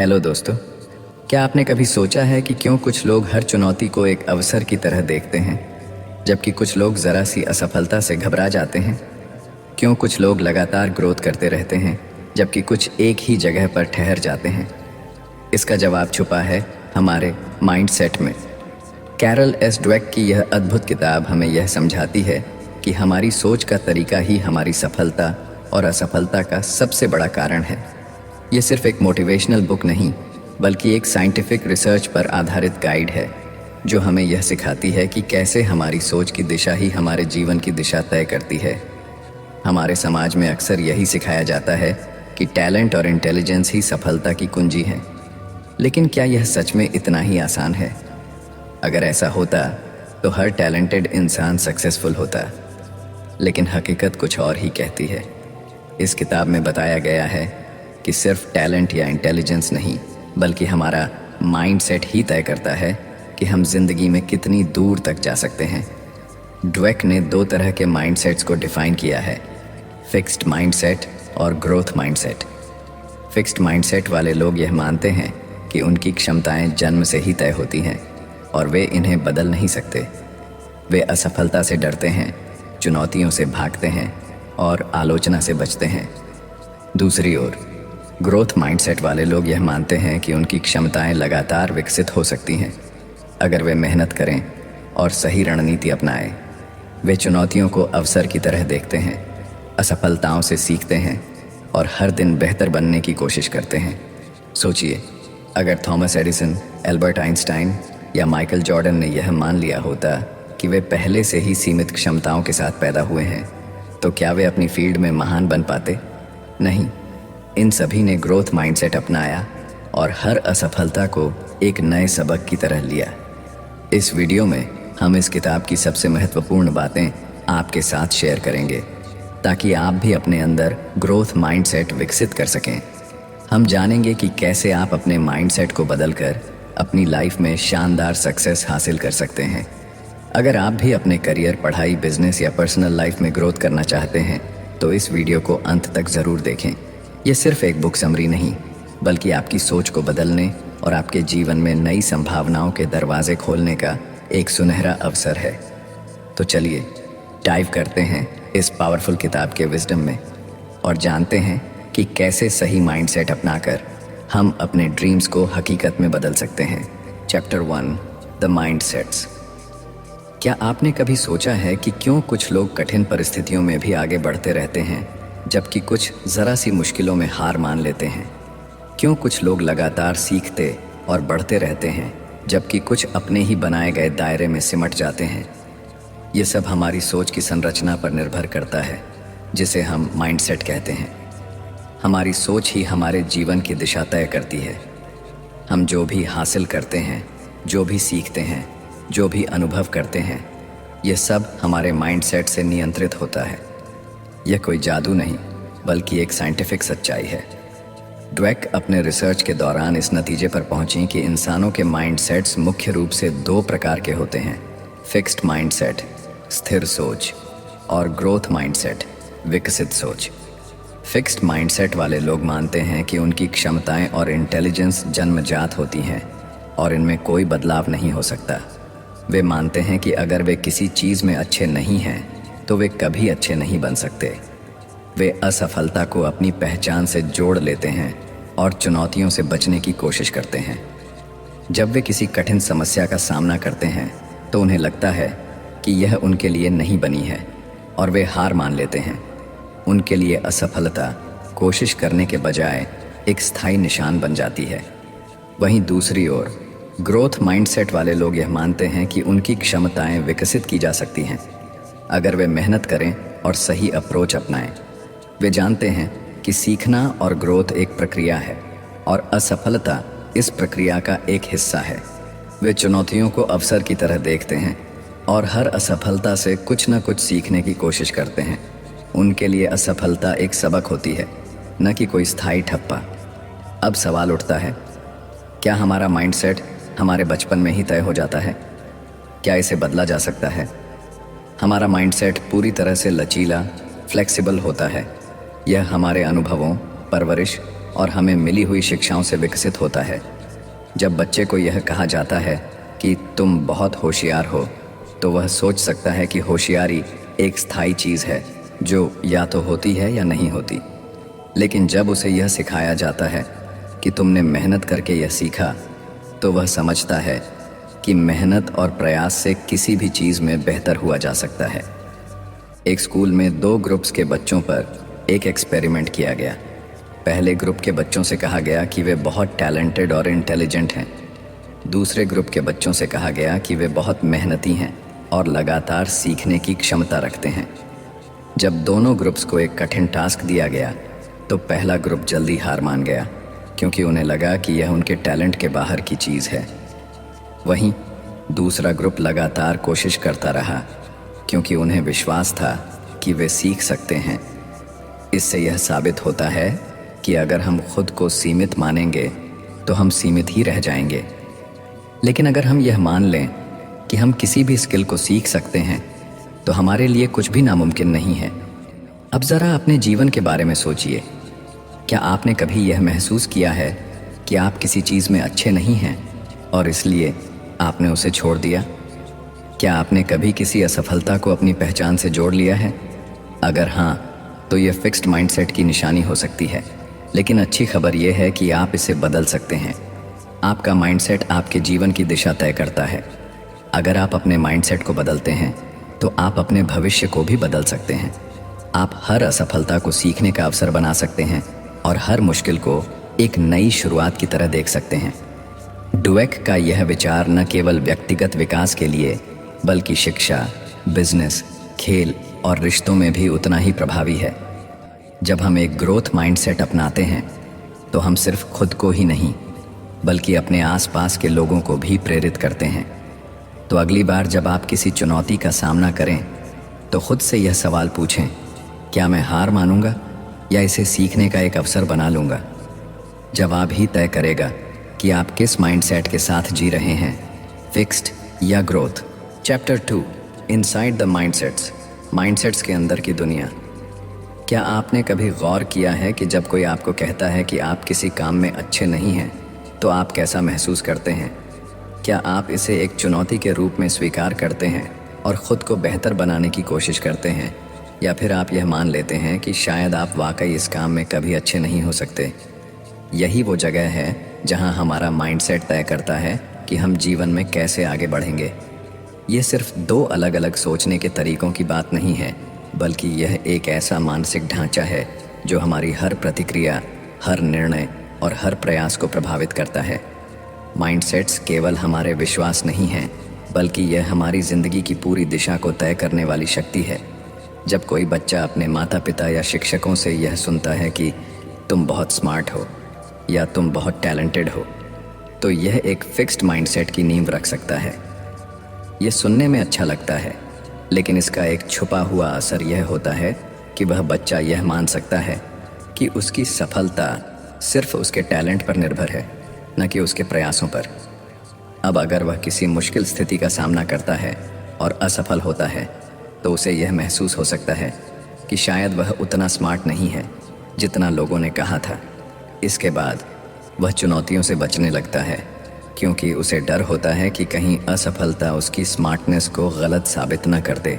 Hello दोस्तों। क्या आपने कभी सोचा है कि क्यों कुछ लोग हर चुनौती को एक अवसर की तरह देखते हैं, जबकि कुछ लोग ज़रा सी असफलता से घबरा जाते हैं? क्यों कुछ लोग लगातार ग्रोथ करते रहते हैं, जबकि कुछ एक ही जगह पर ठहर जाते हैं? इसका जवाब छुपा है हमारे माइंडसेट में। कैरल एस ड्वेक की यह अद्भुत किताब हमें यह समझाती है कि हमारी सोच का तरीका ही हमारी सफलता और असफलता का सबसे बड़ा कारण है। ये सिर्फ एक मोटिवेशनल बुक नहीं, बल्कि एक साइंटिफिक रिसर्च पर आधारित गाइड है, जो हमें यह सिखाती है कि कैसे हमारी सोच की दिशा ही हमारे जीवन की दिशा तय करती है। हमारे समाज में अक्सर यही सिखाया जाता है कि टैलेंट और इंटेलिजेंस ही सफलता की कुंजी है। लेकिन क्या यह सच में इतना ही आसान है? अगर ऐसा होता तो हर टैलेंटेड इंसान सक्सेसफुल होता, लेकिन हकीकत कुछ और ही कहती है। इस किताब में बताया गया है कि सिर्फ टैलेंट या इंटेलिजेंस नहीं, बल्कि हमारा माइंडसेट ही तय करता है कि हम जिंदगी में कितनी दूर तक जा सकते हैं। ड्वेक ने दो तरह के माइंडसेट्स को डिफाइन किया है, फिक्स्ड माइंडसेट और ग्रोथ माइंडसेट। फिक्स्ड माइंडसेट वाले लोग यह मानते हैं कि उनकी क्षमताएं जन्म से ही तय होती हैं और वे इन्हें बदल नहीं सकते। वे असफलता से डरते हैं, चुनौतियों से भागते हैं और आलोचना से बचते हैं। दूसरी ओर ग्रोथ माइंडसेट वाले लोग यह मानते हैं कि उनकी क्षमताएं लगातार विकसित हो सकती हैं, अगर वे मेहनत करें और सही रणनीति अपनाएं। वे चुनौतियों को अवसर की तरह देखते हैं, असफलताओं से सीखते हैं और हर दिन बेहतर बनने की कोशिश करते हैं। सोचिए, अगर थॉमस एडिसन, एल्बर्ट आइंस्टाइन या माइकल जॉर्डन ने यह मान लिया होता कि वे पहले से ही सीमित क्षमताओं के साथ पैदा हुए हैं, तो क्या वे अपनी फील्ड में महान बन पाते? नहीं। इन सभी ने ग्रोथ माइंडसेट अपनाया और हर असफलता को एक नए सबक की तरह लिया। इस वीडियो में हम इस किताब की सबसे महत्वपूर्ण बातें आपके साथ शेयर करेंगे, ताकि आप भी अपने अंदर ग्रोथ माइंडसेट विकसित कर सकें। हम जानेंगे कि कैसे आप अपने माइंडसेट को बदलकर अपनी लाइफ में शानदार सक्सेस हासिल कर सकते हैं। अगर आप भी अपने करियर, पढ़ाई, बिजनेस या पर्सनल लाइफ में ग्रोथ करना चाहते हैं, तो इस वीडियो को अंत तक ज़रूर देखें। यह सिर्फ एक बुक समरी नहीं, बल्कि आपकी सोच को बदलने और आपके जीवन में नई संभावनाओं के दरवाजे खोलने का एक सुनहरा अवसर है। तो चलिए डाइव करते हैं इस पावरफुल किताब के विजडम में और जानते हैं कि कैसे सही माइंडसेट अपनाकर हम अपने ड्रीम्स को हकीकत में बदल सकते हैं। Chapter 1, the mindsets. क्या आपने कभी सोचा है कि क्यों कुछ लोग कठिन परिस्थितियों में भी आगे बढ़ते रहते हैं, जबकि कुछ ज़रा सी मुश्किलों में हार मान लेते हैं? क्यों कुछ लोग लगातार सीखते और बढ़ते रहते हैं, जबकि कुछ अपने ही बनाए गए दायरे में सिमट जाते हैं? ये सब हमारी सोच की संरचना पर निर्भर करता है, जिसे हम माइंडसेट कहते हैं। हमारी सोच ही हमारे जीवन की दिशा तय करती है। हम जो भी हासिल करते हैं, जो भी सीखते हैं, जो भी अनुभव करते हैं, ये सब हमारे माइंडसेट से नियंत्रित होता है। यह कोई जादू नहीं, बल्कि एक साइंटिफिक सच्चाई है। ड्वेक अपने रिसर्च के दौरान इस नतीजे पर पहुंची कि इंसानों के माइंडसेट्स मुख्य रूप से दो प्रकार के होते हैं, फिक्स्ड माइंडसेट, स्थिर सोच, और ग्रोथ माइंडसेट, विकसित सोच। फिक्स्ड माइंडसेट वाले लोग मानते हैं कि उनकी क्षमताएं और इंटेलिजेंस जन्मजात होती हैं और इनमें कोई बदलाव नहीं हो सकता। वे मानते हैं कि अगर वे किसी चीज़ में अच्छे नहीं हैं, तो वे कभी अच्छे नहीं बन सकते। वे असफलता को अपनी पहचान से जोड़ लेते हैं और चुनौतियों से बचने की कोशिश करते हैं। जब वे किसी कठिन समस्या का सामना करते हैं, तो उन्हें लगता है कि यह उनके लिए नहीं बनी है और वे हार मान लेते हैं। उनके लिए असफलता कोशिश करने के बजाय एक स्थायी निशान बन जाती है। वहीं दूसरी ओर ग्रोथ माइंडसेट वाले लोग यह मानते हैं कि उनकी क्षमताएं विकसित की जा सकती हैं, अगर वे मेहनत करें और सही अप्रोच अपनाएं। वे जानते हैं कि सीखना और ग्रोथ एक प्रक्रिया है और असफलता इस प्रक्रिया का एक हिस्सा है। वे चुनौतियों को अवसर की तरह देखते हैं और हर असफलता से कुछ न कुछ सीखने की कोशिश करते हैं। उनके लिए असफलता एक सबक होती है, न कि कोई स्थायी ठप्पा। अब सवाल उठता है, क्या हमारा माइंडसेट हमारे बचपन में ही तय हो जाता है? क्या इसे बदला जा सकता है? हमारा माइंडसेट पूरी तरह से लचीला, फ्लेक्सिबल होता है। यह हमारे अनुभवों, परवरिश और हमें मिली हुई शिक्षाओं से विकसित होता है। जब बच्चे को यह कहा जाता है कि तुम बहुत होशियार हो, तो वह सोच सकता है कि होशियारी एक स्थायी चीज़ है जो या तो होती है या नहीं होती। लेकिन जब उसे यह सिखाया जाता है कि तुमने मेहनत करके यह सीखा, तो वह समझता है कि मेहनत और प्रयास से किसी भी चीज़ में बेहतर हुआ जा सकता है। एक स्कूल में 2 ग्रुप्स के बच्चों पर एक एक्सपेरिमेंट किया गया। पहले ग्रुप के बच्चों से कहा गया कि वे बहुत टैलेंटेड और इंटेलिजेंट हैं। दूसरे ग्रुप के बच्चों से कहा गया कि वे बहुत मेहनती हैं और लगातार सीखने की क्षमता रखते हैं। जब दोनों ग्रुप्स को एक कठिन टास्क दिया गया, तो पहला ग्रुप जल्दी हार मान गया, क्योंकि उन्हें लगा कि यह उनके टैलेंट के बाहर की चीज़ है। वहीं दूसरा ग्रुप लगातार कोशिश करता रहा, क्योंकि उन्हें विश्वास था कि वे सीख सकते हैं। इससे यह साबित होता है कि अगर हम खुद को सीमित मानेंगे तो हम सीमित ही रह जाएंगे। लेकिन अगर हम यह मान लें कि हम किसी भी स्किल को सीख सकते हैं, तो हमारे लिए कुछ भी नामुमकिन नहीं है। अब ज़रा अपने जीवन के बारे में सोचिए। क्या आपने कभी यह महसूस किया है कि आप किसी चीज़ में अच्छे नहीं हैं और इसलिए आपने उसे छोड़ दिया? क्या आपने कभी किसी असफलता को अपनी पहचान से जोड़ लिया है? अगर हाँ, तो यह फिक्स्ड माइंडसेट की निशानी हो सकती है। लेकिन अच्छी खबर यह है कि आप इसे बदल सकते हैं। आपका माइंडसेट आपके जीवन की दिशा तय करता है। अगर आप अपने माइंडसेट को बदलते हैं, तो आप अपने भविष्य को भी बदल सकते हैं। आप हर असफलता को सीखने का अवसर बना सकते हैं और हर मुश्किल को एक नई शुरुआत की तरह देख सकते हैं। डुवेक का यह विचार न केवल व्यक्तिगत विकास के लिए, बल्कि शिक्षा, बिजनेस, खेल और रिश्तों में भी उतना ही प्रभावी है। जब हम एक ग्रोथ माइंडसेट अपनाते हैं, तो हम सिर्फ खुद को ही नहीं, बल्कि अपने आसपास के लोगों को भी प्रेरित करते हैं। तो अगली बार जब आप किसी चुनौती का सामना करें, तो खुद से यह सवाल पूछें, क्या मैं हार मानूंगा या इसे सीखने का एक अवसर बना लूंगा? जवाब ही तय करेगा कि आप किस माइंडसेट के साथ जी रहे हैं, फिक्स्ड या growth. Chapter 2, inside the mindsets, mindsets के अंदर की दुनिया। क्या आपने कभी गौर किया है कि जब कोई आपको कहता है कि आप किसी काम में अच्छे नहीं हैं, तो आप कैसा महसूस करते हैं? क्या आप इसे एक चुनौती के रूप में स्वीकार करते हैं और ख़ुद को बेहतर बनाने की कोशिश करते हैं, या फिर आप यह मान लेते हैं कि शायद आप वाकई इस काम में कभी अच्छे नहीं हो सकते? यही वो जगह है जहां हमारा माइंडसेट तय करता है कि हम जीवन में कैसे आगे बढ़ेंगे। ये सिर्फ 2 अलग अलग सोचने के तरीकों की बात नहीं है, बल्कि यह एक ऐसा मानसिक ढांचा है जो हमारी हर प्रतिक्रिया, हर निर्णय और हर प्रयास को प्रभावित करता है। माइंडसेट्स केवल हमारे विश्वास नहीं हैं, बल्कि यह हमारी ज़िंदगी की पूरी दिशा को तय करने वाली शक्ति है। जब कोई बच्चा अपने माता पिता या शिक्षकों से यह सुनता है कि तुम बहुत स्मार्ट हो या तुम बहुत टैलेंटेड हो, तो यह एक फिक्स्ड माइंडसेट की नींव रख सकता है। यह सुनने में अच्छा लगता है, लेकिन इसका एक छुपा हुआ असर यह होता है कि वह बच्चा यह मान सकता है कि उसकी सफलता सिर्फ उसके टैलेंट पर निर्भर है, न कि उसके प्रयासों पर। अब अगर वह किसी मुश्किल स्थिति का सामना करता है और असफल होता है, तो उसे यह महसूस हो सकता है कि शायद वह उतना स्मार्ट नहीं है जितना लोगों ने कहा था। इसके बाद वह चुनौतियों से बचने लगता है, क्योंकि उसे डर होता है कि कहीं असफलता उसकी स्मार्टनेस को गलत साबित न कर दे।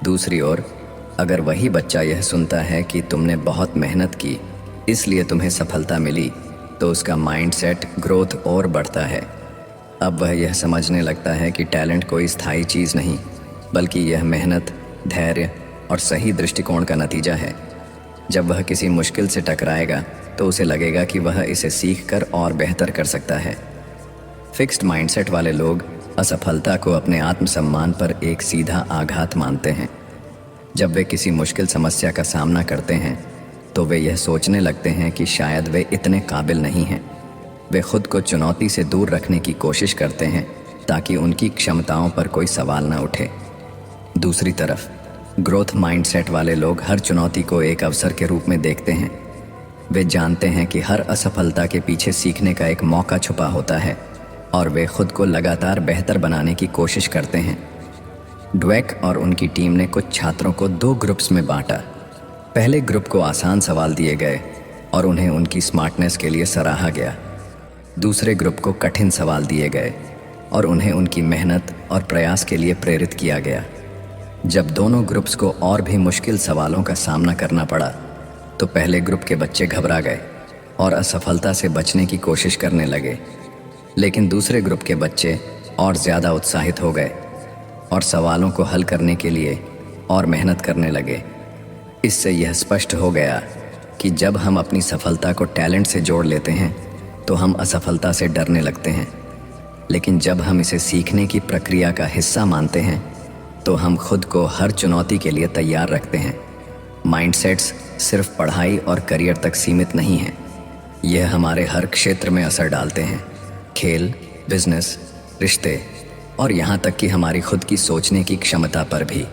दूसरी ओर, अगर वही बच्चा यह सुनता है कि तुमने बहुत मेहनत की, इसलिए तुम्हें सफलता मिली, तो उसका माइंडसेट ग्रोथ और बढ़ता है। अब वह यह समझने लगता है कि टैलेंट कोई स्थायी चीज़ नहीं, बल्कि यह मेहनत, धैर्य और सही दृष्टिकोण का नतीजा है। जब वह किसी मुश्किल से टकराएगा, तो उसे लगेगा कि वह इसे सीखकर और बेहतर कर सकता है। फिक्स्ड माइंडसेट वाले लोग असफलता को अपने आत्मसम्मान पर एक सीधा आघात मानते हैं। जब वे किसी मुश्किल समस्या का सामना करते हैं, तो वे यह सोचने लगते हैं कि शायद वे इतने काबिल नहीं हैं। वे खुद को चुनौती से दूर रखने की कोशिश करते हैं ताकि उनकी क्षमताओं पर कोई सवाल न उठे। दूसरी तरफ, ग्रोथ माइंडसेट वाले लोग हर चुनौती को एक अवसर के रूप में देखते हैं। वे जानते हैं कि हर असफलता के पीछे सीखने का एक मौका छुपा होता है और वे खुद को लगातार बेहतर बनाने की कोशिश करते हैं। ड्वेक और उनकी टीम ने कुछ छात्रों को 2 ग्रुप्स में बांटा। पहले ग्रुप को आसान सवाल दिए गए और उन्हें उनकी स्मार्टनेस के लिए सराहा गया। दूसरे ग्रुप को कठिन सवाल दिए गए और उन्हें उनकी मेहनत और प्रयास के लिए प्रेरित किया गया। जब दोनों ग्रुप्स को और भी मुश्किल सवालों का सामना करना पड़ा तो पहले ग्रुप के बच्चे घबरा गए और असफलता से बचने की कोशिश करने लगे, लेकिन दूसरे ग्रुप के बच्चे और ज़्यादा उत्साहित हो गए और सवालों को हल करने के लिए और मेहनत करने लगे। इससे यह स्पष्ट हो गया कि जब हम अपनी सफलता को टैलेंट से जोड़ लेते हैं तो हम असफलता से डरने लगते हैं, लेकिन जब हम इसे सीखने की प्रक्रिया का हिस्सा मानते हैं तो हम खुद को हर चुनौती के लिए तैयार रखते हैं। माइंडसेट्स सिर्फ पढ़ाई और करियर तक सीमित नहीं हैं, यह हमारे हर क्षेत्र में असर डालते हैं। खेल, बिजनेस, रिश्ते और यहाँ तक कि हमारी खुद की सोचने की क्षमता पर भी।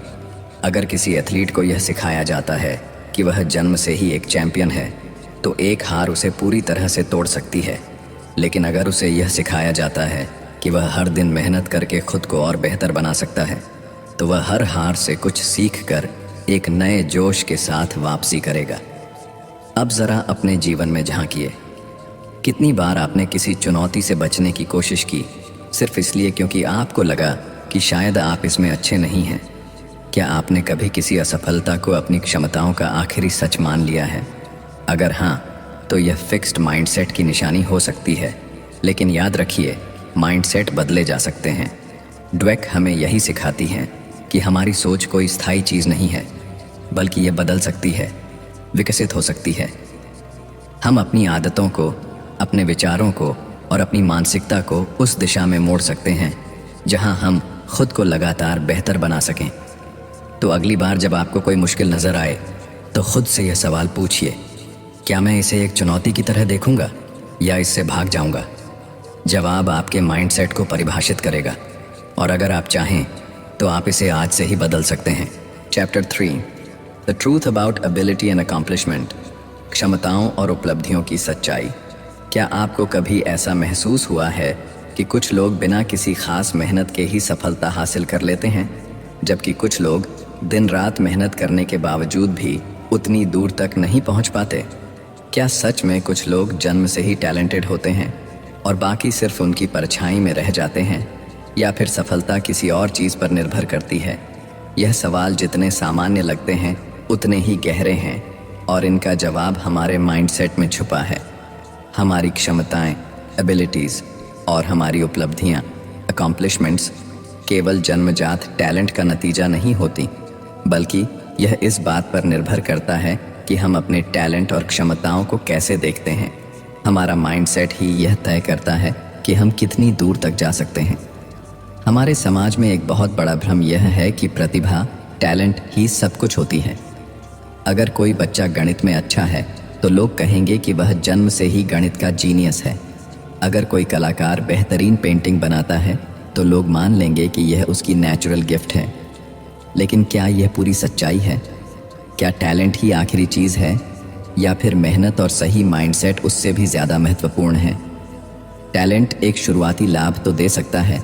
अगर किसी एथलीट को यह सिखाया जाता है कि वह जन्म से ही एक चैंपियन है तो एक हार उसे पूरी तरह से तोड़ सकती है, लेकिन अगर उसे यह सिखाया जाता है कि वह हर दिन मेहनत करके खुद को और बेहतर बना सकता है तो वह हर हार से कुछ सीख कर एक नए जोश के साथ वापसी करेगा। अब ज़रा अपने जीवन में झांकिए। कितनी बार आपने किसी चुनौती से बचने की कोशिश की सिर्फ इसलिए क्योंकि आपको लगा कि शायद आप इसमें अच्छे नहीं हैं? क्या आपने कभी किसी असफलता को अपनी क्षमताओं का आखिरी सच मान लिया है? अगर हाँ, तो यह फिक्स्ड माइंडसेट की निशानी हो सकती है, लेकिन याद रखिए, माइंडसेट बदले जा सकते हैं। ड्वेक हमें यही सिखाती हैं कि हमारी सोच कोई स्थायी चीज़ नहीं है, बल्कि यह बदल सकती है, विकसित हो सकती है। हम अपनी आदतों को, अपने विचारों को और अपनी मानसिकता को उस दिशा में मोड़ सकते हैं जहां हम खुद को लगातार बेहतर बना सकें। तो अगली बार जब आपको कोई मुश्किल नज़र आए तो खुद से यह सवाल पूछिए, क्या मैं इसे एक चुनौती की तरह देखूंगा या इससे भाग जाऊंगा? जवाब आपके माइंडसेट को परिभाषित करेगा, और अगर आप चाहें तो आप इसे आज से ही बदल सकते हैं। Chapter 3, the truth about ability and accomplishment, क्षमताओं और उपलब्धियों की सच्चाई। क्या आपको कभी ऐसा महसूस हुआ है कि कुछ लोग बिना किसी खास मेहनत के ही सफलता हासिल कर लेते हैं, जबकि कुछ लोग दिन रात मेहनत करने के बावजूद भी उतनी दूर तक नहीं पहुंच पाते? क्या सच में कुछ लोग जन्म से ही टैलेंटेड होते हैं और बाकी सिर्फ उनकी परछाई में रह जाते हैं, या फिर सफलता किसी और चीज़ पर निर्भर करती है? यह सवाल जितने सामान्य लगते हैं उतने ही गहरे हैं, और इनका जवाब हमारे माइंडसेट में छुपा है। हमारी क्षमताएं, एबिलिटीज़ और हमारी उपलब्धियां, अकॉम्प्लिशमेंट्स केवल जन्मजात टैलेंट का नतीजा नहीं होती, बल्कि यह इस बात पर निर्भर करता है कि हम अपने टैलेंट और क्षमताओं को कैसे देखते हैं। हमारा माइंडसेट ही यह तय करता है कि हम कितनी दूर तक जा सकते हैं। हमारे समाज में एक बहुत बड़ा भ्रम यह है कि प्रतिभा, टैलेंट ही सब कुछ होती है। अगर कोई बच्चा गणित में अच्छा है तो लोग कहेंगे कि वह जन्म से ही गणित का जीनियस है। अगर कोई कलाकार बेहतरीन पेंटिंग बनाता है तो लोग मान लेंगे कि यह उसकी नेचुरल गिफ्ट है। लेकिन क्या यह पूरी सच्चाई है? क्या टैलेंट ही आखिरी चीज़ है, या फिर मेहनत और सही माइंडसेट उससे भी ज़्यादा महत्वपूर्ण है? टैलेंट एक शुरुआती लाभ तो दे सकता है,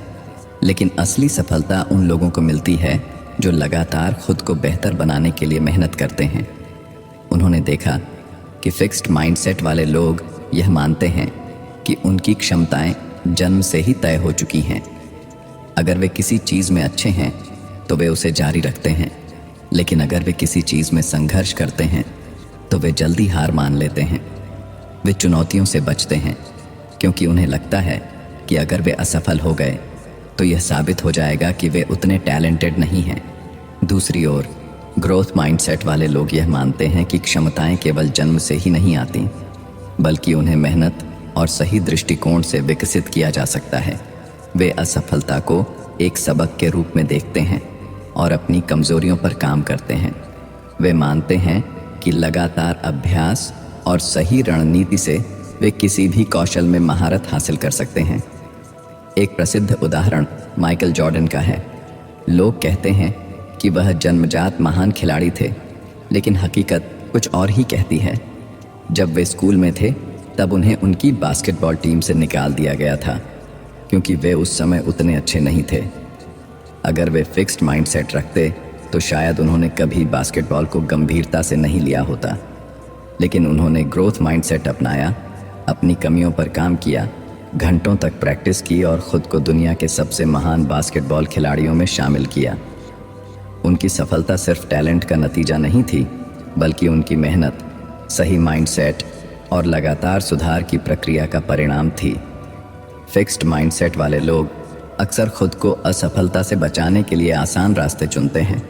लेकिन असली सफलता उन लोगों को मिलती है जो लगातार खुद को बेहतर बनाने के लिए मेहनत करते हैं। उन्होंने देखा कि फिक्स्ड माइंडसेट वाले लोग यह मानते हैं कि उनकी क्षमताएं जन्म से ही तय हो चुकी हैं। अगर वे किसी चीज़ में अच्छे हैं तो वे उसे जारी रखते हैं, लेकिन अगर वे किसी चीज़ में संघर्ष करते हैं तो वे जल्दी हार मान लेते हैं। वे चुनौतियों से बचते हैं क्योंकि उन्हें लगता है कि अगर वे असफल हो गए तो यह साबित हो जाएगा कि वे उतने टैलेंटेड नहीं हैं। दूसरी ओर, ग्रोथ माइंडसेट वाले लोग यह मानते हैं कि क्षमताएं केवल जन्म से ही नहीं आती, बल्कि उन्हें मेहनत और सही दृष्टिकोण से विकसित किया जा सकता है। वे असफलता को एक सबक के रूप में देखते हैं और अपनी कमजोरियों पर काम करते हैं। वे मानते हैं कि लगातार अभ्यास और सही रणनीति से वे किसी भी कौशल में महारत हासिल कर सकते हैं। एक प्रसिद्ध उदाहरण माइकल जॉर्डन का है। लोग कहते हैं कि वह जन्मजात महान खिलाड़ी थे, लेकिन हकीकत कुछ और ही कहती है। जब वे स्कूल में थे तब उन्हें उनकी बास्केटबॉल टीम से निकाल दिया गया था क्योंकि वे उस समय उतने अच्छे नहीं थे। अगर वे फिक्स्ड माइंडसेट रखते तो शायद उन्होंने कभी बास्केटबॉल को गंभीरता से नहीं लिया होता। लेकिन उन्होंने ग्रोथ माइंडसेट अपनाया, अपनी कमियों पर काम किया, घंटों तक प्रैक्टिस की और खुद को दुनिया के सबसे महान बास्केटबॉल खिलाड़ियों में शामिल किया। उनकी सफलता सिर्फ टैलेंट का नतीजा नहीं थी, बल्कि उनकी मेहनत, सही माइंडसेट और लगातार सुधार की प्रक्रिया का परिणाम थी। फिक्स्ड माइंडसेट वाले लोग अक्सर खुद को असफलता से बचाने के लिए आसान रास्ते चुनते हैं।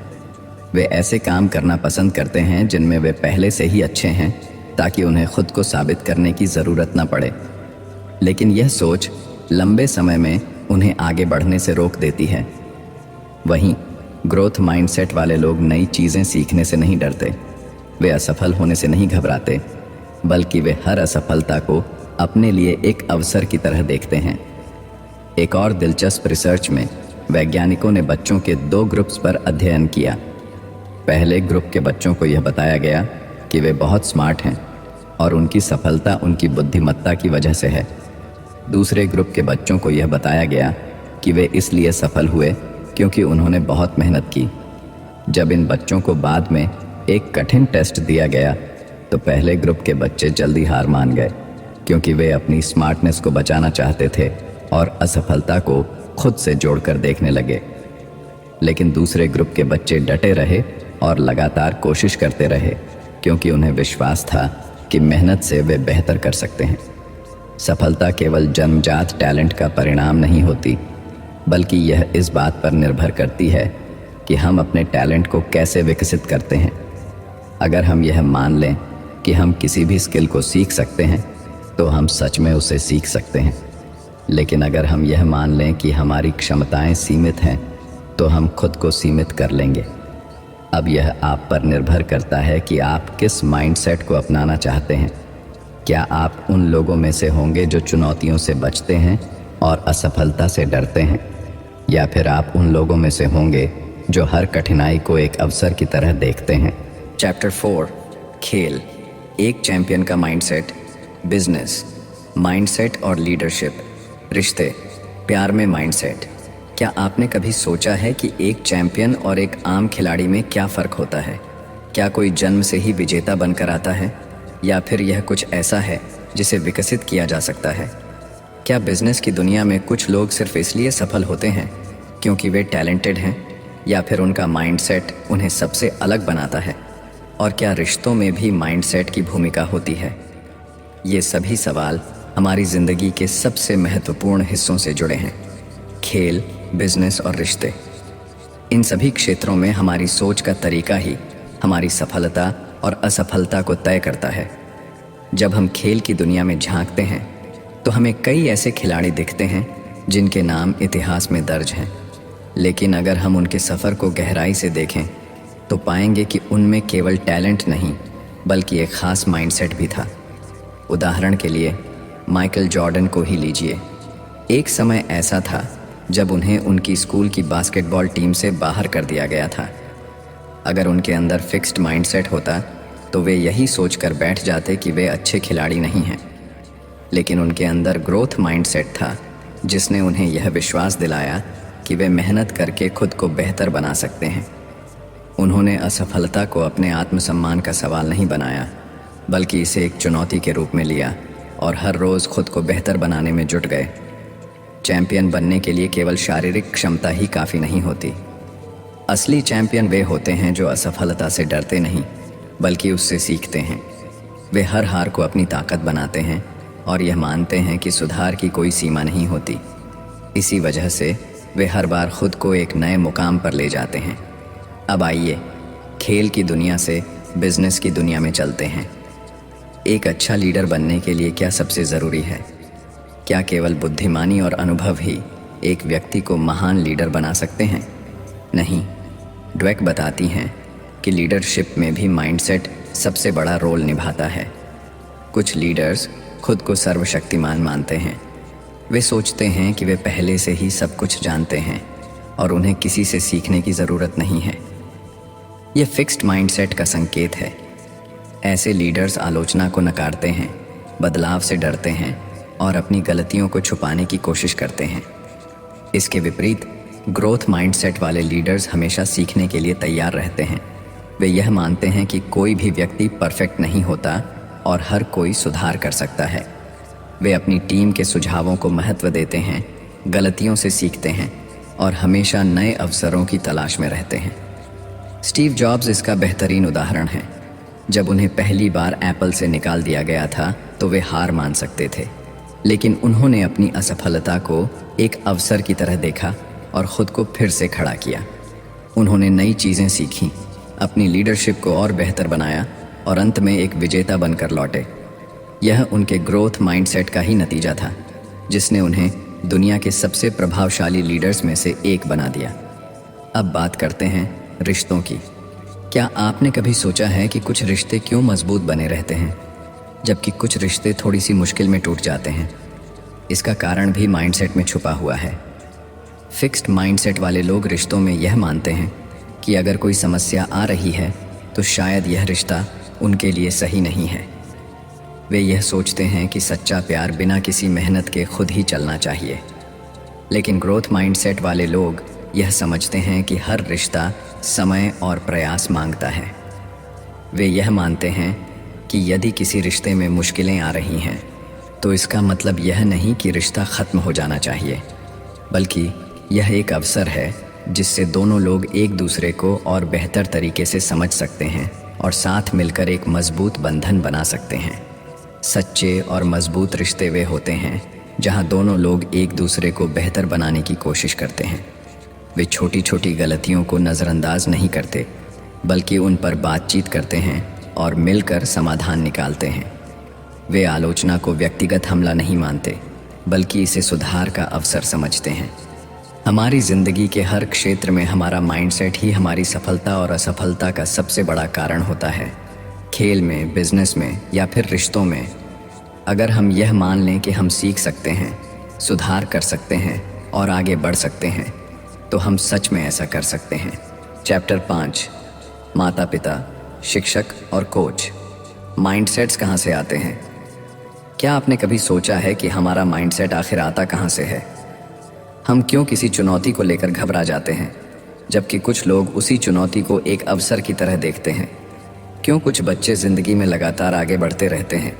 वे ऐसे काम करना पसंद करते हैं जिनमें वे पहले से ही अच्छे हैं, ताकि उन्हें खुद को साबित करने की ज़रूरत न पड़े। लेकिन यह सोच लंबे समय में उन्हें आगे बढ़ने से रोक देती है। वहीं ग्रोथ माइंडसेट वाले लोग नई चीज़ें सीखने से नहीं डरते, वे असफल होने से नहीं घबराते, बल्कि वे हर असफलता को अपने लिए एक अवसर की तरह देखते हैं। एक और दिलचस्प रिसर्च में वैज्ञानिकों ने बच्चों के 2 ग्रुप्स पर अध्ययन किया। पहले ग्रुप के बच्चों को यह बताया गया कि वे बहुत स्मार्ट हैं और उनकी सफलता उनकी बुद्धिमत्ता की वजह से है। दूसरे ग्रुप के बच्चों को यह बताया गया कि वे इसलिए सफल हुए क्योंकि उन्होंने बहुत मेहनत की। जब इन बच्चों को बाद में एक कठिन टेस्ट दिया गया तो पहले ग्रुप के बच्चे जल्दी हार मान गए, क्योंकि वे अपनी स्मार्टनेस को बचाना चाहते थे और असफलता को खुद से जोड़कर देखने लगे। लेकिन दूसरे ग्रुप के बच्चे डटे रहे और लगातार कोशिश करते रहे, क्योंकि उन्हें विश्वास था कि मेहनत से वे बेहतर कर सकते हैं। सफलता केवल जन्मजात टैलेंट का परिणाम नहीं होती, बल्कि यह इस बात पर निर्भर करती है कि हम अपने टैलेंट को कैसे विकसित करते हैं। अगर हम यह मान लें कि हम किसी भी स्किल को सीख सकते हैं, तो हम सच में उसे सीख सकते हैं। लेकिन अगर हम यह मान लें कि हमारी क्षमताएं सीमित हैं, तो हम खुद को सीमित कर लेंगे। अब यह आप पर निर्भर करता है कि आप किस माइंडसेट को अपनाना चाहते हैं। क्या आप उन लोगों में से होंगे जो चुनौतियों से बचते हैं और असफलता से डरते हैं, या फिर आप उन लोगों में से होंगे जो हर कठिनाई को एक अवसर की तरह देखते हैं। चैप्टर 4, खेल, एक चैंपियन का माइंडसेट, बिजनेस, माइंडसेट और लीडरशिप, रिश्ते, प्यार में माइंडसेट। क्या आपने कभी सोचा है कि एक चैंपियन और एक आम खिलाड़ी में क्या फ़र्क होता है? क्या कोई जन्म से ही विजेता बनकर आता है, या फिर यह कुछ ऐसा है जिसे विकसित किया जा सकता है? क्या बिजनेस की दुनिया में कुछ लोग सिर्फ इसलिए सफल होते हैं क्योंकि वे टैलेंटेड हैं, या फिर उनका माइंडसेट उन्हें सबसे अलग बनाता है? और क्या रिश्तों में भी माइंडसेट की भूमिका होती है? ये सभी सवाल हमारी ज़िंदगी के सबसे महत्वपूर्ण हिस्सों से जुड़े हैं। खेल, बिजनेस और रिश्ते, इन सभी क्षेत्रों में हमारी सोच का तरीका ही हमारी सफलता और असफलता को तय करता है। जब हम खेल की दुनिया में झांकते हैं तो हमें कई ऐसे खिलाड़ी दिखते हैं जिनके नाम इतिहास में दर्ज हैं, लेकिन अगर हम उनके सफ़र को गहराई से देखें तो पाएंगे कि उनमें केवल टैलेंट नहीं, बल्कि एक ख़ास माइंडसेट भी था। उदाहरण के लिए माइकल जॉर्डन को ही लीजिए। एक समय ऐसा था जब उन्हें उनकी स्कूल की बास्केटबॉल टीम से बाहर कर दिया गया था। अगर उनके अंदर फिक्स्ड माइंडसेट होता तो वे यही सोचकर बैठ जाते कि वे अच्छे खिलाड़ी नहीं हैं। लेकिन उनके अंदर ग्रोथ माइंडसेट था, जिसने उन्हें यह विश्वास दिलाया कि वे मेहनत करके खुद को बेहतर बना सकते हैं। उन्होंने असफलता को अपने आत्मसम्मान का सवाल नहीं बनाया, बल्कि इसे एक चुनौती के रूप में लिया और हर रोज़ खुद को बेहतर बनाने में जुट गए। चैंपियन बनने के लिए केवल शारीरिक क्षमता ही काफ़ी नहीं होती। असली चैंपियन वे होते हैं जो असफलता से डरते नहीं, बल्कि उससे सीखते हैं। वे हर हार को अपनी ताकत बनाते हैं और यह मानते हैं कि सुधार की कोई सीमा नहीं होती। इसी वजह से वे हर बार खुद को एक नए मुकाम पर ले जाते हैं। अब आइए खेल की दुनिया से बिजनेस की दुनिया में चलते हैं। एक अच्छा लीडर बनने के लिए क्या सबसे ज़रूरी है? क्या केवल बुद्धिमानी और अनुभव ही एक व्यक्ति को महान लीडर बना सकते हैं? नहीं, ड्वेक बताती हैं कि लीडरशिप में भी माइंडसेट सबसे बड़ा रोल निभाता है। कुछ लीडर्स खुद को सर्वशक्तिमान मानते हैं। वे सोचते हैं कि वे पहले से ही सब कुछ जानते हैं और उन्हें किसी से सीखने की ज़रूरत नहीं है। यह फिक्स्ड माइंडसेट का संकेत है। ऐसे लीडर्स आलोचना को नकारते हैं, बदलाव से डरते हैं और अपनी गलतियों को छुपाने की कोशिश करते हैं। इसके विपरीत ग्रोथ माइंडसेट वाले लीडर्स हमेशा सीखने के लिए तैयार रहते हैं। वे यह मानते हैं कि कोई भी व्यक्ति परफेक्ट नहीं होता और हर कोई सुधार कर सकता है। वे अपनी टीम के सुझावों को महत्व देते हैं, गलतियों से सीखते हैं और हमेशा नए अवसरों की तलाश में रहते हैं। स्टीव जॉब्स इसका बेहतरीन उदाहरण है। जब उन्हें पहली बार एप्पल से निकाल दिया गया था तो वे हार मान सकते थे, लेकिन उन्होंने अपनी असफलता को एक अवसर की तरह देखा और ख़ुद को फिर से खड़ा किया। उन्होंने नई चीज़ें सीखीं, अपनी लीडरशिप को और बेहतर बनाया और अंत में एक विजेता बनकर लौटे। यह उनके ग्रोथ माइंडसेट का ही नतीजा था, जिसने उन्हें दुनिया के सबसे प्रभावशाली लीडर्स में से एक बना दिया। अब बात करते हैं रिश्तों की। क्या आपने कभी सोचा है कि कुछ रिश्ते क्यों मजबूत बने रहते हैं जबकि कुछ रिश्ते थोड़ी सी मुश्किल में टूट जाते हैं? इसका कारण भी माइंडसेट में छुपा हुआ है। फिक्स्ड माइंडसेट वाले लोग रिश्तों में यह मानते हैं कि अगर कोई समस्या आ रही है तो शायद यह रिश्ता उनके लिए सही नहीं है। वे यह सोचते हैं कि सच्चा प्यार बिना किसी मेहनत के खुद ही चलना चाहिए। लेकिन ग्रोथ माइंडसेट वाले लोग यह समझते हैं कि हर रिश्ता समय और प्रयास मांगता है। वे यह मानते हैं कि यदि किसी रिश्ते में मुश्किलें आ रही हैं तो इसका मतलब यह नहीं कि रिश्ता ख़त्म हो जाना चाहिए, बल्कि यह एक अवसर है जिससे दोनों लोग एक दूसरे को और बेहतर तरीके से समझ सकते हैं और साथ मिलकर एक मजबूत बंधन बना सकते हैं। सच्चे और मजबूत रिश्ते वे होते हैं जहां दोनों लोग एक दूसरे को बेहतर बनाने की कोशिश करते हैं। वे छोटी छोटी गलतियों को नज़रअंदाज नहीं करते, बल्कि उन पर बातचीत करते हैं और मिलकर समाधान निकालते हैं। वे आलोचना को व्यक्तिगत हमला नहीं मानते, बल्कि इसे सुधार का अवसर समझते हैं। हमारी ज़िंदगी के हर क्षेत्र में हमारा माइंडसेट ही हमारी सफलता और असफलता का सबसे बड़ा कारण होता है। खेल में, बिजनेस में या फिर रिश्तों में। अगर हम यह मान लें कि हम सीख सकते हैं, सुधार कर सकते हैं और आगे बढ़ सकते हैं, तो हम सच में ऐसा कर सकते हैं। चैप्टर 5, माता पिता, शिक्षक और कोच। माइंडसेट्स कहाँ से आते हैं? क्या आपने कभी सोचा है कि हमारा माइंडसेट आखिर आता कहाँ से है? हम क्यों किसी चुनौती को लेकर घबरा जाते हैं जबकि कुछ लोग उसी चुनौती को एक अवसर की तरह देखते हैं? क्यों कुछ बच्चे ज़िंदगी में लगातार आगे बढ़ते रहते हैं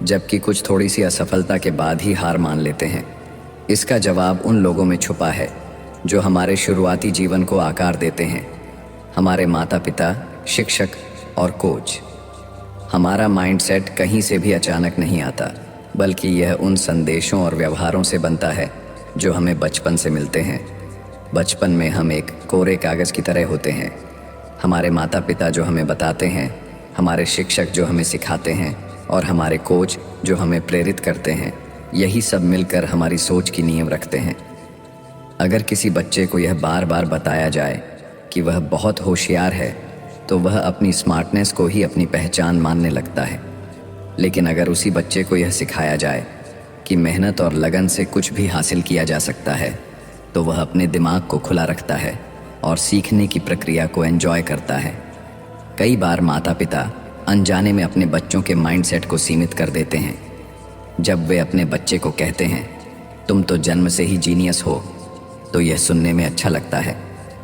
जबकि कुछ थोड़ी सी असफलता के बाद ही हार मान लेते हैं? इसका जवाब उन लोगों में छुपा है जो हमारे शुरुआती जीवन को आकार देते हैं, हमारे माता पिता, शिक्षक और कोच। हमारा माइंडसेट कहीं से भी अचानक नहीं आता, बल्कि यह उन संदेशों और व्यवहारों से बनता है जो हमें बचपन से मिलते हैं। बचपन में हम एक कोरे कागज़ की तरह होते हैं। हमारे माता पिता जो हमें बताते हैं, हमारे शिक्षक जो हमें सिखाते हैं और हमारे कोच जो हमें प्रेरित करते हैं, यही सब मिलकर हमारी सोच की नींव रखते हैं। अगर किसी बच्चे को यह बार बार बताया जाए कि वह बहुत होशियार है, तो वह अपनी स्मार्टनेस को ही अपनी पहचान मानने लगता है। लेकिन अगर उसी बच्चे को यह सिखाया जाए कि मेहनत और लगन से कुछ भी हासिल किया जा सकता है, तो वह अपने दिमाग को खुला रखता है और सीखने की प्रक्रिया को एंजॉय करता है। कई बार माता पिता अनजाने में अपने बच्चों के माइंडसेट को सीमित कर देते हैं। जब वे अपने बच्चे को कहते हैं, तुम तो जन्म से ही जीनियस हो, तो यह सुनने में अच्छा लगता है,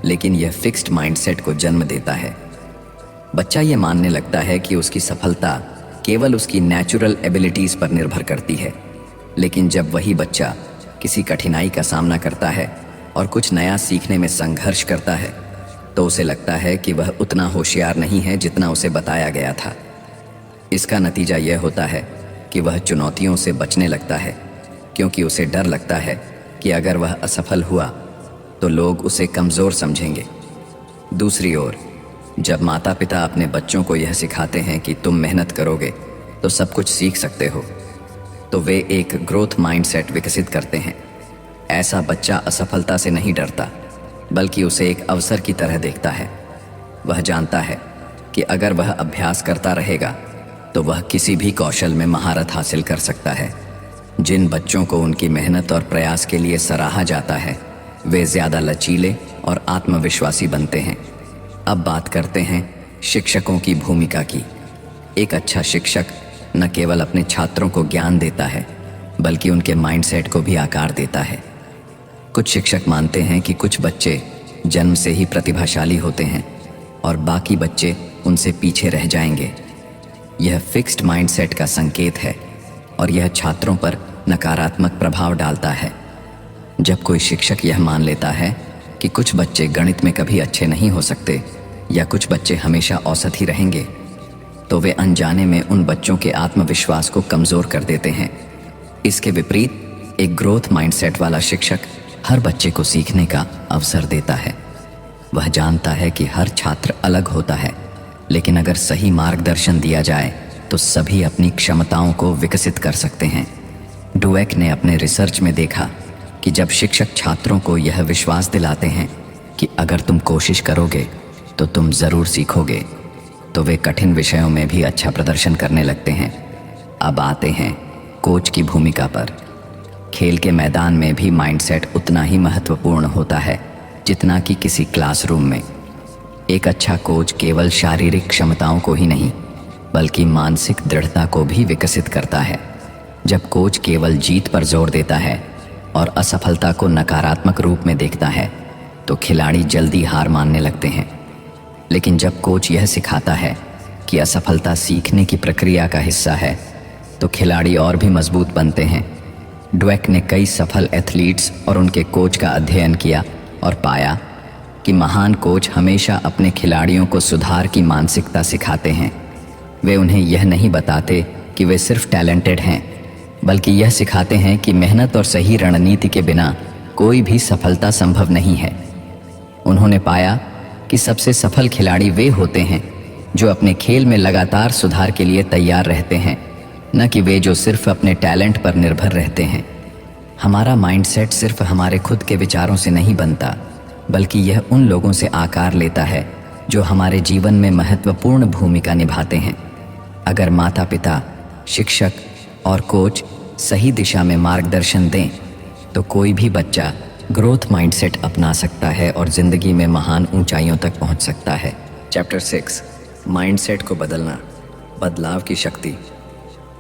लेकिन यह फिक्स्ड माइंडसेट को जन्म देता है। बच्चा ये मानने लगता है कि उसकी सफलता केवल उसकी नेचुरल एबिलिटीज़ पर निर्भर करती है। लेकिन जब वही बच्चा किसी कठिनाई का सामना करता है और कुछ नया सीखने में संघर्ष करता है, तो उसे लगता है कि वह उतना होशियार नहीं है जितना उसे बताया गया था। इसका नतीजा यह होता है कि वह चुनौतियों से बचने लगता है, क्योंकि उसे डर लगता है कि अगर वह असफल हुआ तो लोग उसे कमज़ोर समझेंगे। दूसरी ओर, जब माता पिता अपने बच्चों को यह सिखाते हैं कि तुम मेहनत करोगे तो सब कुछ सीख सकते हो, तो वे एक ग्रोथ माइंडसेट विकसित करते हैं। ऐसा बच्चा असफलता से नहीं डरता, बल्कि उसे एक अवसर की तरह देखता है। वह जानता है कि अगर वह अभ्यास करता रहेगा तो वह किसी भी कौशल में महारत हासिल कर सकता है। जिन बच्चों को उनकी मेहनत और प्रयास के लिए सराहा जाता है, वे ज़्यादा लचीले और आत्मविश्वासी बनते हैं। अब बात करते हैं शिक्षकों की भूमिका की। एक अच्छा शिक्षक न केवल अपने छात्रों को ज्ञान देता है, बल्कि उनके माइंडसेट को भी आकार देता है। कुछ शिक्षक मानते हैं कि कुछ बच्चे जन्म से ही प्रतिभाशाली होते हैं और बाकी बच्चे उनसे पीछे रह जाएंगे। यह फिक्स्ड माइंडसेट का संकेत है और यह छात्रों पर नकारात्मक प्रभाव डालता है। जब कोई शिक्षक यह मान लेता है कि कुछ बच्चे गणित में कभी अच्छे नहीं हो सकते या कुछ बच्चे हमेशा औसत ही रहेंगे, तो वे अनजाने में उन बच्चों के आत्मविश्वास को कमज़ोर कर देते हैं। इसके विपरीत एक ग्रोथ माइंडसेट वाला शिक्षक हर बच्चे को सीखने का अवसर देता है। वह जानता है कि हर छात्र अलग होता है, लेकिन अगर सही मार्गदर्शन दिया जाए तो सभी अपनी क्षमताओं को विकसित कर सकते हैं। डुवेक ने अपने रिसर्च में देखा कि जब शिक्षक छात्रों को यह विश्वास दिलाते हैं कि अगर तुम कोशिश करोगे तो तुम ज़रूर सीखोगे, तो वे कठिन विषयों में भी अच्छा प्रदर्शन करने लगते हैं। अब आते हैं कोच की भूमिका पर। खेल के मैदान में भी माइंडसेट उतना ही महत्वपूर्ण होता है जितना कि किसी क्लासरूम में। एक अच्छा कोच केवल शारीरिक क्षमताओं को ही नहीं बल्कि मानसिक दृढ़ता को भी विकसित करता है। जब कोच केवल जीत पर जोर देता है और असफलता को नकारात्मक रूप में देखता है तो खिलाड़ी जल्दी हार मानने लगते हैं। लेकिन जब कोच यह सिखाता है कि असफलता सीखने की प्रक्रिया का हिस्सा है तो खिलाड़ी और भी मजबूत बनते हैं। ड्वेक ने कई सफल एथलीट्स और उनके कोच का अध्ययन किया और पाया कि महान कोच हमेशा अपने खिलाड़ियों को सुधार की मानसिकता सिखाते हैं। वे उन्हें यह नहीं बताते कि वे सिर्फ टैलेंटेड हैं, बल्कि यह सिखाते हैं कि मेहनत और सही रणनीति के बिना कोई भी सफलता संभव नहीं है। उन्होंने पाया कि सबसे सफल खिलाड़ी वे होते हैं जो अपने खेल में लगातार सुधार के लिए तैयार रहते हैं, न कि वे जो सिर्फ अपने टैलेंट पर निर्भर रहते हैं। हमारा माइंडसेट सिर्फ हमारे खुद के विचारों से नहीं बनता, बल्कि यह उन लोगों से आकार लेता है जो हमारे जीवन में महत्वपूर्ण भूमिका निभाते हैं। अगर माता पिता, शिक्षक और कोच सही दिशा में मार्गदर्शन दें तो कोई भी बच्चा ग्रोथ माइंडसेट अपना सकता है और ज़िंदगी में महान ऊंचाइयों तक पहुंच सकता है। चैप्टर 6, माइंडसेट को बदलना, बदलाव की शक्ति।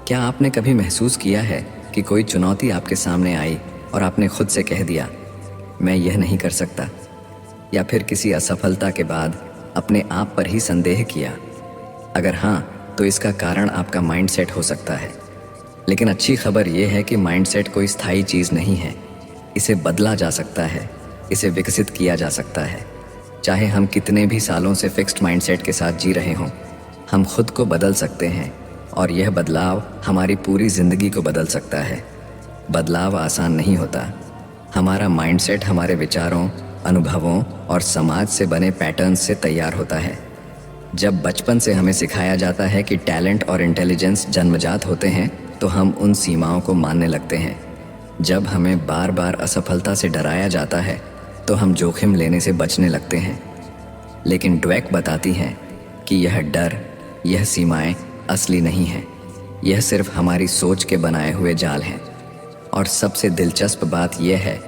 क्या आपने कभी महसूस किया है कि कोई चुनौती आपके सामने आई और आपने खुद से कह दिया, मैं यह नहीं कर सकता, या फिर किसी असफलता के बाद अपने आप पर ही संदेह किया? अगर हाँ, तो इसका कारण आपका माइंडसेट हो सकता है। लेकिन अच्छी खबर यह है कि माइंडसेट कोई स्थायी चीज़ नहीं है। इसे बदला जा सकता है, इसे विकसित किया जा सकता है। चाहे हम कितने भी सालों से फिक्स्ड माइंडसेट के साथ जी रहे हों, हम खुद को बदल सकते हैं और यह बदलाव हमारी पूरी ज़िंदगी को बदल सकता है। बदलाव आसान नहीं होता। हमारा माइंडसेट हमारे विचारों, अनुभवों और समाज से बने पैटर्न्स से तैयार होता है। जब बचपन से हमें सिखाया जाता है कि टैलेंट और इंटेलिजेंस जन्मजात होते हैं तो हम उन सीमाओं को मानने लगते हैं। जब हमें बार बार असफलता से डराया जाता है तो हम जोखिम लेने से बचने लगते हैं। लेकिन ड्वेक बताती हैं कि यह डर, यह सीमाएं असली नहीं हैं। यह सिर्फ हमारी सोच के बनाए हुए जाल हैं। और सबसे दिलचस्प बात यह है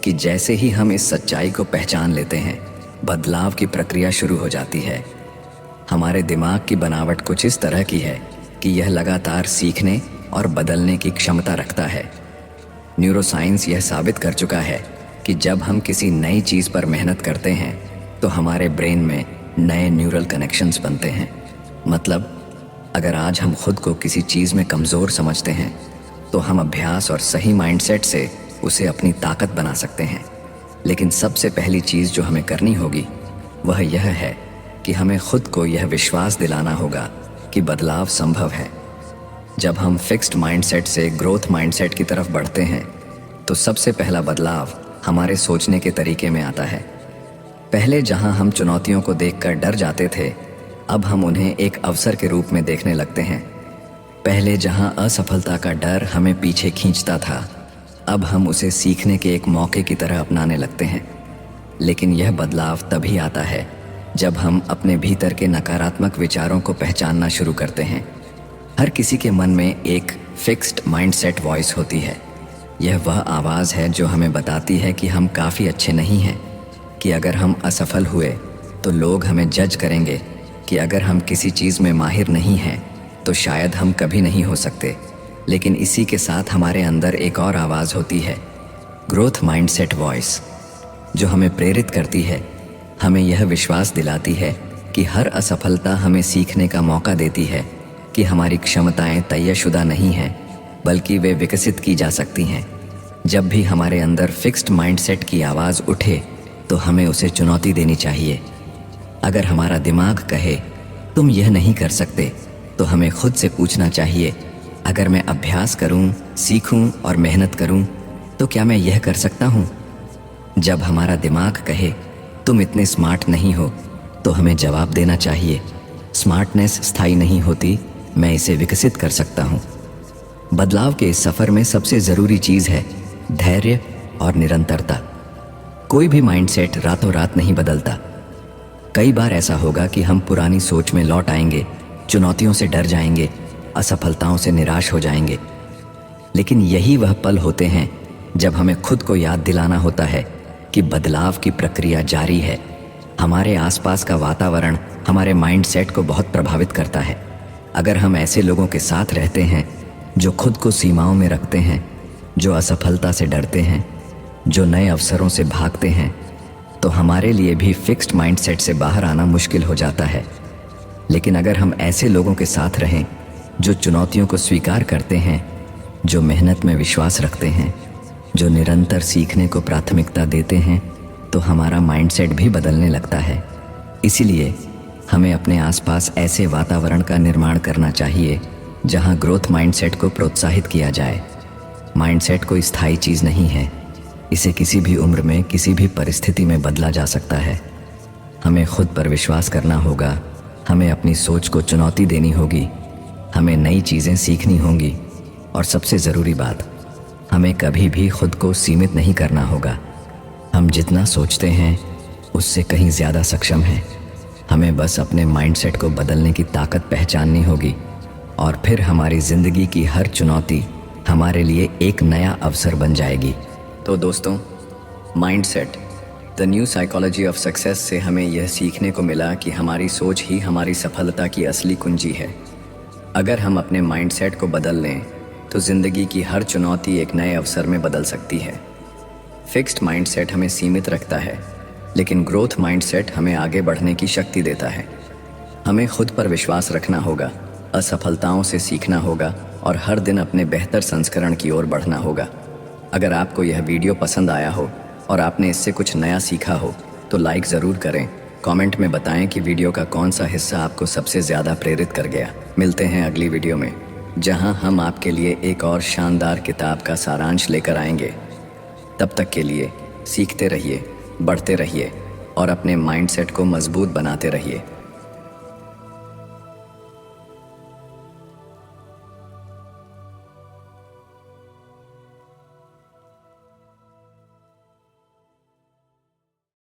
कि जैसे ही हम इस सच्चाई को पहचान लेते हैं, बदलाव की प्रक्रिया शुरू हो जाती है। हमारे दिमाग की बनावट कुछ इस तरह की है कि यह लगातार सीखने और बदलने की क्षमता रखता है। न्यूरोसाइंस यह साबित कर चुका है कि जब हम किसी नई चीज़ पर मेहनत करते हैं तो हमारे ब्रेन में नए न्यूरल कनेक्शंस बनते हैं। मतलब, अगर आज हम खुद को किसी चीज़ में कमज़ोर समझते हैं तो हम अभ्यास और सही माइंडसेट से उसे अपनी ताकत बना सकते हैं। लेकिन सबसे पहली चीज़ जो हमें करनी होगी वह यह है कि हमें खुद को यह विश्वास दिलाना होगा कि बदलाव संभव है। जब हम फिक्स्ड माइंडसेट से ग्रोथ माइंडसेट की तरफ बढ़ते हैं तो सबसे पहला बदलाव हमारे सोचने के तरीके में आता है। पहले जहां हम चुनौतियों को देखकर डर जाते थे, अब हम उन्हें एक अवसर के रूप में देखने लगते हैं। पहले जहां असफलता का डर हमें पीछे खींचता था, अब हम उसे सीखने के एक मौके की तरह अपनाने लगते हैं। लेकिन यह बदलाव तभी आता है जब हम अपने भीतर के नकारात्मक विचारों को पहचानना शुरू करते हैं। हर किसी के मन में एक फिक्स्ड माइंडसेट वॉइस होती है। यह वह आवाज़ है जो हमें बताती है कि हम काफ़ी अच्छे नहीं हैं, कि अगर हम असफल हुए तो लोग हमें जज करेंगे, कि अगर हम किसी चीज़ में माहिर नहीं हैं तो शायद हम कभी नहीं हो सकते। लेकिन इसी के साथ हमारे अंदर एक और आवाज़ होती है, ग्रोथ माइंडसेट वॉइस, जो हमें प्रेरित करती है, हमें यह विश्वास दिलाती है कि हर असफलता हमें सीखने का मौका देती है कि हमारी क्षमताएं तयशुदा नहीं हैं, बल्कि वे विकसित की जा सकती हैं। जब भी हमारे अंदर फिक्स्ड माइंडसेट की आवाज़ उठे तो हमें उसे चुनौती देनी चाहिए। अगर हमारा दिमाग कहे तुम यह नहीं कर सकते, तो हमें खुद से पूछना चाहिए, अगर मैं अभ्यास करूं, सीखूं और मेहनत करूं तो क्या मैं यह कर सकता हूं? जब हमारा दिमाग कहे तुम इतने स्मार्ट नहीं हो, तो हमें जवाब देना चाहिए, स्मार्टनेस स्थायी नहीं होती, मैं इसे विकसित कर सकता हूं। बदलाव के इस सफ़र में सबसे ज़रूरी चीज़ है धैर्य और निरंतरता। कोई भी माइंडसेट रातों रात नहीं बदलता। कई बार ऐसा होगा कि हम पुरानी सोच में लौट आएंगे, चुनौतियों से डर जाएंगे, असफलताओं से निराश हो जाएंगे। लेकिन यही वह पल होते हैं जब हमें खुद को याद दिलाना होता है कि बदलाव की प्रक्रिया जारी है। हमारे आसपास का वातावरण हमारे माइंडसेट को बहुत प्रभावित करता है। अगर हम ऐसे लोगों के साथ रहते हैं जो खुद को सीमाओं में रखते हैं, जो असफलता से डरते हैं, जो नए अवसरों से भागते हैं, तो हमारे लिए भी फिक्स्ड माइंडसेट से बाहर आना मुश्किल हो जाता है। लेकिन अगर हम ऐसे लोगों के साथ रहें जो चुनौतियों को स्वीकार करते हैं, जो मेहनत में विश्वास रखते हैं, जो निरंतर सीखने को प्राथमिकता देते हैं, तो हमारा माइंडसेट भी बदलने लगता है। इसीलिए हमें अपने आसपास ऐसे वातावरण का निर्माण करना चाहिए जहां ग्रोथ माइंडसेट को प्रोत्साहित किया जाए। माइंडसेट कोई स्थायी चीज़ नहीं है, इसे किसी भी उम्र में किसी भी परिस्थिति में बदला जा सकता है। हमें खुद पर विश्वास करना होगा, हमें अपनी सोच को चुनौती देनी होगी, हमें नई चीज़ें सीखनी होंगी, और सबसे ज़रूरी बात, हमें कभी भी खुद को सीमित नहीं करना होगा। हम जितना सोचते हैं उससे कहीं ज़्यादा सक्षम हैं। हमें बस अपने माइंडसेट को बदलने की ताकत पहचाननी होगी, और फिर हमारी ज़िंदगी की हर चुनौती हमारे लिए एक नया अवसर बन जाएगी। तो दोस्तों, mindset the new psychology of success से हमें यह सीखने को मिला कि हमारी सोच ही हमारी सफलता की असली कुंजी है। अगर हम अपने माइंडसेट को बदल लें तो ज़िंदगी की हर चुनौती एक नए अवसर में बदल सकती है। फिक्स्ड माइंडसेट हमें सीमित रखता है, लेकिन ग्रोथ माइंडसेट हमें आगे बढ़ने की शक्ति देता है। हमें खुद पर विश्वास रखना होगा, असफलताओं से सीखना होगा और हर दिन अपने बेहतर संस्करण की ओर बढ़ना होगा। अगर आपको यह वीडियो पसंद आया हो और आपने इससे कुछ नया सीखा हो तो लाइक ज़रूर करें। कमेंट में बताएं कि वीडियो का कौन सा हिस्सा आपको सबसे ज़्यादा प्रेरित कर गया। मिलते हैं अगली वीडियो में, जहां हम आपके लिए एक और शानदार किताब का सारांश लेकर आएंगे। तब तक के लिए सीखते रहिए, बढ़ते रहिए और अपने माइंडसेट को मजबूत बनाते रहिए।